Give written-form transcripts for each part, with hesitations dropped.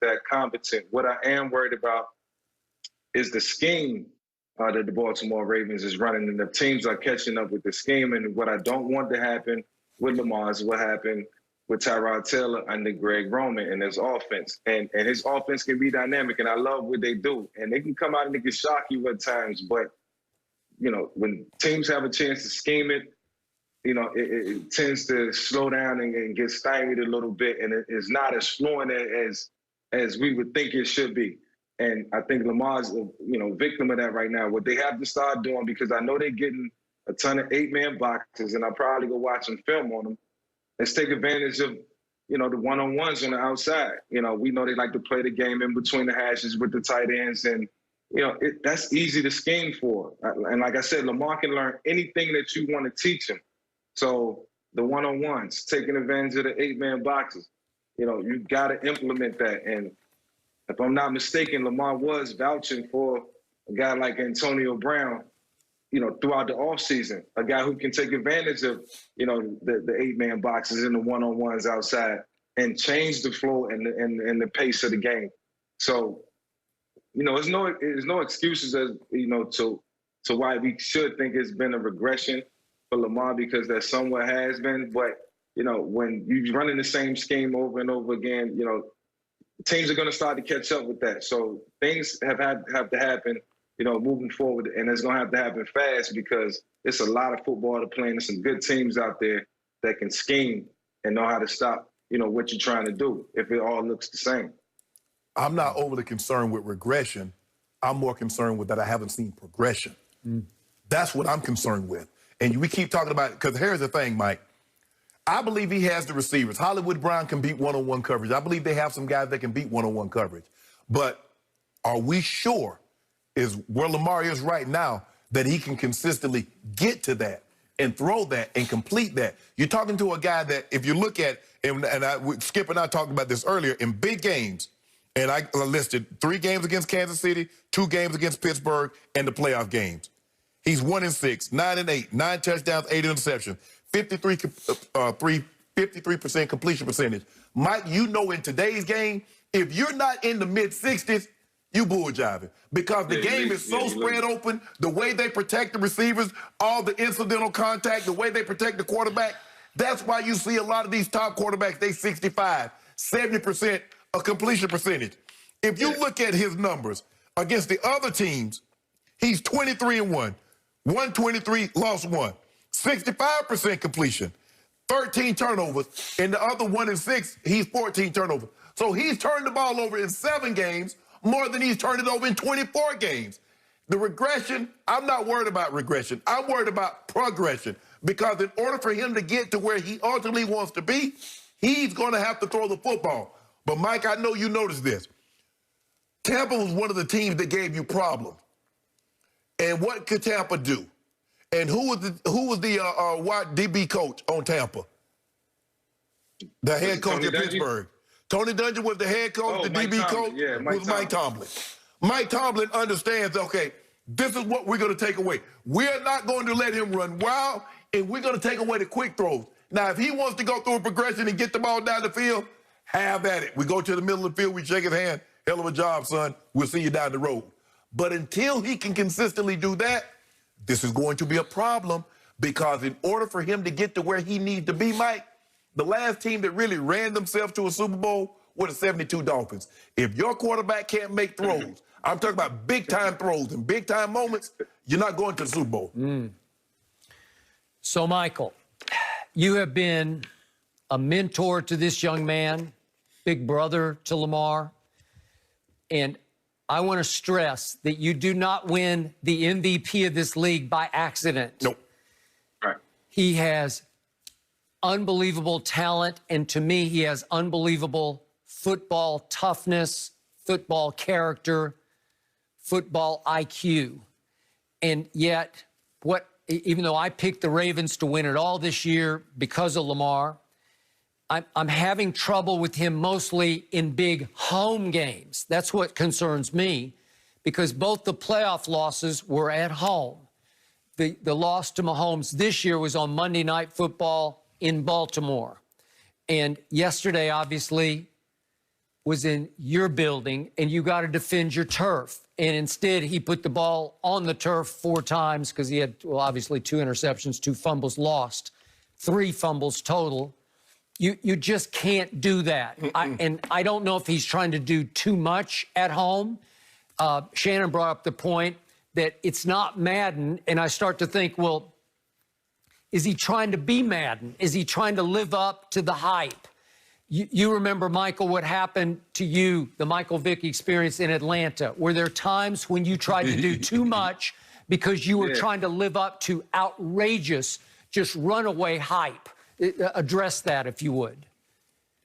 that competent. What I am worried about is the scheme that the Baltimore Ravens is running, and the teams are catching up with the scheme. And what I don't want to happen with Lamar is what happened with Tyrod Taylor under Greg Roman and his offense. And his offense can be dynamic, and I love what they do. And they can come out and they can shock you at times. But, you know, when teams have a chance to scheme it, you know, it tends to slow down and get stymied a little bit, and it's not as fluent as we would think it should be. And I think Lamar's, you know, victim of that right now. What they have to start doing, because I know they're getting a ton of 8-man boxes, and I'll probably go watch some film on them, is take advantage of, you know, the one-on-ones on the outside. You know, we know they like to play the game in between the hashes with the tight ends, and, you know, that's easy to scheme for. And like I said, Lamar can learn anything that you want to teach him. So the one-on-ones, taking advantage of the 8-man boxes, you know, you got to implement that. And if I'm not mistaken, Lamar was vouching for a guy like Antonio Brown, you know, throughout the offseason, a guy who can take advantage of, you know, the 8-man boxes and the one-on-ones outside and change the flow and the pace of the game. So, you know, there's no excuses, as you know, to why we should think it's been a regression for Lamar, because there somewhat has been. But, you know, when you're running the same scheme over and over again, you know, teams are going to start to catch up with that. So things have to happen, you know, moving forward, and it's going to have to happen fast, because it's a lot of football to play, and there's some good teams out there that can scheme and know how to stop, you know, what you're trying to do if it all looks the same. I'm not overly concerned with regression. I'm more concerned with that I haven't seen progression. That's what I'm concerned with. And we keep talking about, because here's the thing, Mike. I believe he has the receivers. Hollywood Brown can beat one-on-one coverage. I believe they have some guys that can beat one-on-one coverage. But are we sure, is where Lamar is right now, that he can consistently get to that and throw that and complete that? You're talking to a guy that, if you look at, Skip and I talked about this earlier, in big games, and I listed 3 games against Kansas City, 2 games against Pittsburgh, and the playoff games. He's 1-6, 9-8, 9 touchdowns, 8 interceptions, 53% completion percentage. Mike, you know, in today's game, if you're not in the mid-60s, you bull jiving, because the game is so spread open, the way they protect the receivers, all the incidental contact, the way they protect the quarterback. That's why you see a lot of these top quarterbacks, they 65, 70% of completion percentage. If you look at his numbers against the other teams, he's 23-1. 123, lost 1. 65% completion, 13 turnovers. In the other 1-6, he's 14 turnovers. So he's turned the ball over in 7 games more than he's turned it over in 24 games. The regression, I'm not worried about regression. I'm worried about progression, because in order for him to get to where he ultimately wants to be, he's going to have to throw the football. But, Mike, I know you noticed this. Tampa was one of the teams that gave you problems. And what could Tampa do? And who was the wide DB coach on Tampa? The head coach at Pittsburgh. Tony Dungy was the head coach. The DB coach was Mike Tomlin. Mike Tomlin understands, okay, this is what we're going to take away. We're not going to let him run wild, and we're going to take away the quick throws. Now, if he wants to go through a progression and get the ball down the field, have at it. We go to the middle of the field, we shake his hand. Hell of a job, son. We'll see you down the road. But until he can consistently do that, this is going to be a problem, because in order for him to get to where he needs to be, Mike, the last team that really ran themselves to a Super Bowl were the 72 Dolphins. If your quarterback can't make throws, I'm talking about big-time throws and big-time moments, you're not going to the Super Bowl. So, Michael, you have been a mentor to this young man, big brother to Lamar, and I want to stress that you do not win the MVP of this league by accident. Nope. Right. He has unbelievable talent, and to me, he has unbelievable football toughness, football character, football IQ. And yet, even though I picked the Ravens to win it all this year because of Lamar, I'm having trouble with him mostly in big home games. That's what concerns me, because both the playoff losses were at home. The loss to Mahomes this year was on Monday Night Football in Baltimore. And yesterday, obviously, was in your building and you got to defend your turf. And instead, he put the ball on the turf 4 times because he had, well, obviously 2 interceptions, 2 fumbles lost, 3 fumbles total. You just can't do that. And I don't know if he's trying to do too much at home. Shannon brought up the point that it's not Madden. And I start to think, well, is he trying to be Madden? Is he trying to live up to the hype? You remember, Michael, what happened to you, the Michael Vick experience in Atlanta? Were there times when you tried to do too much because you were trying to live up to outrageous, just runaway hype? Address that, if you would.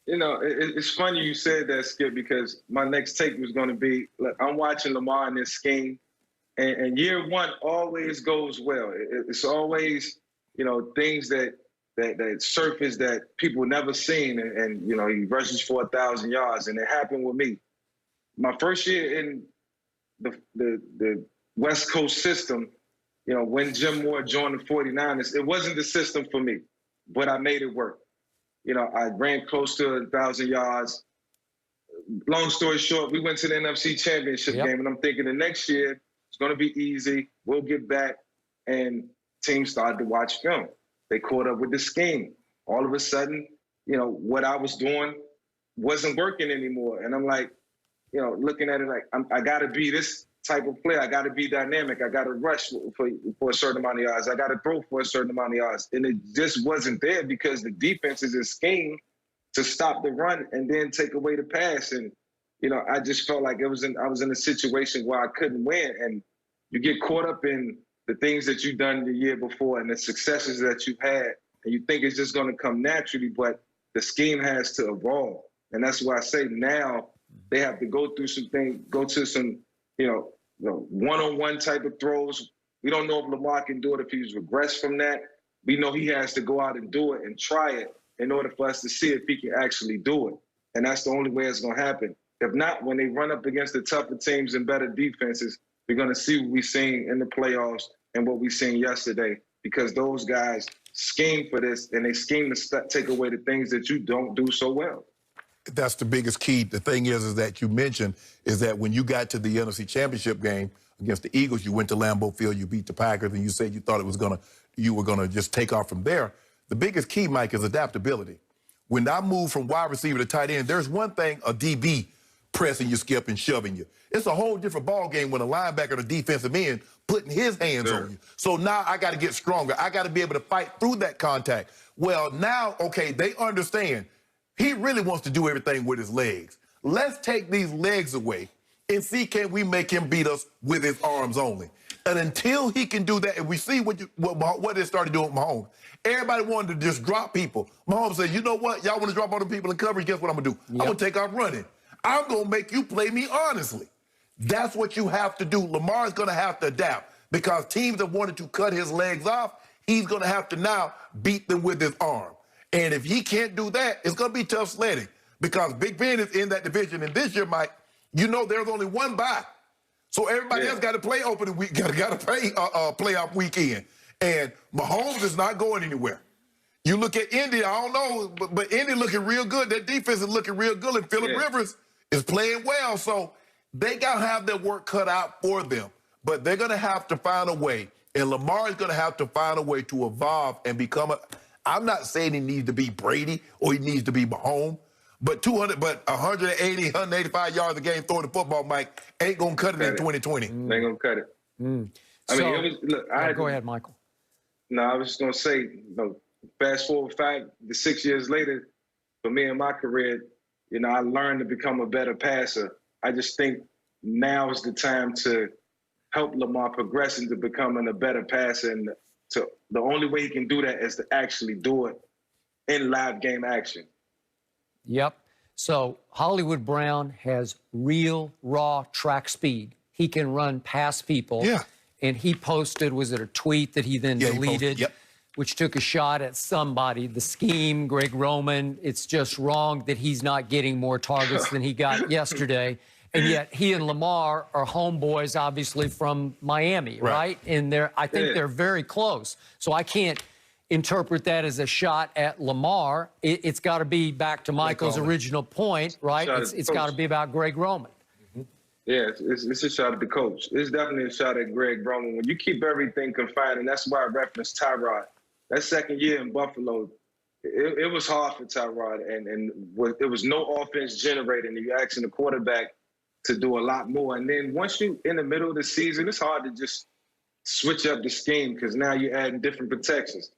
You know, it's funny you said that, Skip, because my next take was going to be, look, I'm watching Lamar in this scheme, and year one always goes well. It's always, you know, things that surface that people never seen, and you know, he rushes for 1,000 yards, and it happened with me. My first year in the West Coast system, you know, when Jim Moore joined the 49ers, it wasn't the system for me, but I made it work. You know, I ran close to 1,000 yards. Long story short, we went to the NFC Championship game, and I'm thinking the next year it's going to be easy. We'll get back, and teams started to watch film. They caught up with the scheme. All of a sudden, you know, what I was doing wasn't working anymore. And I'm like, you know, looking at it like, I got to be this type of player. I got to be dynamic. I got to rush for a certain amount of yards. I got to throw for a certain amount of yards. And it just wasn't there because the defense is a scheme to stop the run and then take away the pass. And, you know, I just felt like I was in a situation where I couldn't win. And you get caught up in the things that you've done the year before and the successes that you've had, and you think it's just going to come naturally, but the scheme has to evolve. And that's why I say now they have to go through some things, go to some, you know, one-on-one type of throws. We don't know if Lamar can do it, if he's regressed from that. We know he has to go out and do it and try it in order for us to see if he can actually do it. And that's the only way it's going to happen. If not, when they run up against the tougher teams and better defenses, we're going to see what we've seen in the playoffs and what we've seen yesterday, because those guys scheme for this, and they scheme to take away the things that you don't do so well. That's the biggest key. The thing is that you mentioned is that when you got to the NFC Championship game against the Eagles, you went to Lambeau Field, you beat the Packers, and you said you thought you were gonna just take off from there. The biggest key, Mike, is adaptability. When I move from wide receiver to tight end, there's one thing a DB pressing you, Skip, and shoving you. It's a whole different ball game when a linebacker or defensive end putting his hands on you. So now I got to get stronger. I got to be able to fight through that contact. Well, now, okay, they understand he really wants to do everything with his legs. Let's take these legs away and see, can we make him beat us with his arms only? And until he can do that, and we see what they started doing with Mahomes, everybody wanted to just drop people. Mahomes said, you know what? Y'all want to drop all the people in coverage? Guess what I'm going to do? I'm going to take off running. I'm going to make you play me honestly. That's what you have to do. Lamar's going to have to adapt because teams that wanted to cut his legs off, he's going to have to now beat them with his arm. And if he can't do that, it's going to be tough sledding because Big Ben is in that division. And this year, Mike, you know there's only one bye. So everybody else got to play opening week, got to play playoff weekend. And Mahomes is not going anywhere. You look at Indy, I don't know, but Indy looking real good. Their defense is looking real good, and Phillip Rivers is playing well. So they got to have their work cut out for them. But they're going to have to find a way, and Lamar is going to have to find a way to evolve and become a – I'm not saying he needs to be Brady or he needs to be Mahomes, but 180, 185 yards a game throwing the football, Mike, ain't going to cut it in 2020. Ain't going to cut it. I mean, look, go ahead, Michael. No, I was just going to say, you know, fast forward 5 to 6 years later, for me in my career, you know, I learned to become a better passer. I just think now is the time to help Lamar progress into becoming a better passer. And the only way he can do that is to actually do it in live game action. Yep. So Hollywood Brown has real, raw track speed. He can run past people. Yeah. And he posted, was it a tweet that he then deleted? Yep. Which took a shot at somebody, the scheme, Greg Roman. It's just wrong that he's not getting more targets than he got yesterday. And yet he and Lamar are homeboys, obviously, from Miami, right? And I think they're very close. So I can't, interpret that as a shot at Lamar. It's got to be back to Michael's original point, right? It's got to be about Greg Roman. Yeah, it's a shot at the coach. It's definitely a shot at Greg Roman. When you keep everything confined, and that's why I referenced Tyrod. That second year in Buffalo, it was hard for Tyrod, and it was no offense generated. And you're asking the quarterback to do a lot more. And then once you in the middle of the season, it's hard to just switch up the scheme because now you're adding different protections.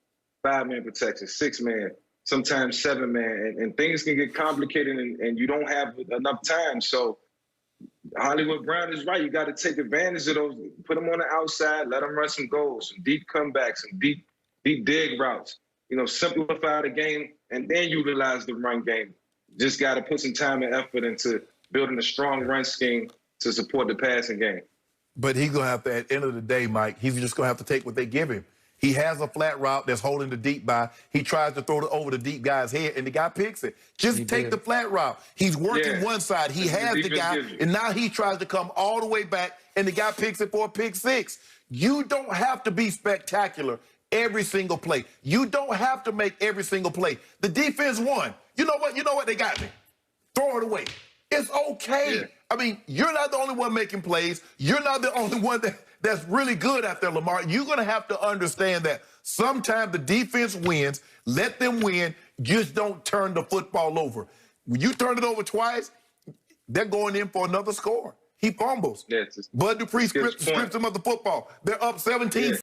5-man protection, 6-man, sometimes 7-man, and things can get complicated and you don't have enough time. So Hollywood Brown is right. You got to take advantage of those, put them on the outside, let them run some goals, some deep comebacks, some deep dig routes. Simplify the game and then utilize the run game. Just got to put some time and effort into building a strong run scheme to support the passing game. But he's going to have to, at the end of the day, Mike, he's just going to have to take what they give him. He has a flat route that's holding the deep by. He tries to throw it over the deep guy's head, and the guy picks it. Just take the flat route. He's working one side. He has the guy, and now he tries to come all the way back, and the guy picks it for a pick six. You don't have to be spectacular every single play. You don't have to make every single play. The defense won. You know what? They got me. Throw it away. It's okay. Yeah. I mean, you're not the only one making plays. You're not the only one that's really good out there, Lamar. You're going to have to understand that sometimes the defense wins. Let them win. Just don't turn the football over. When you turn it over twice, they're going in for another score. He fumbles. Yeah, Bud Dupree strips him of the football. They're up 17.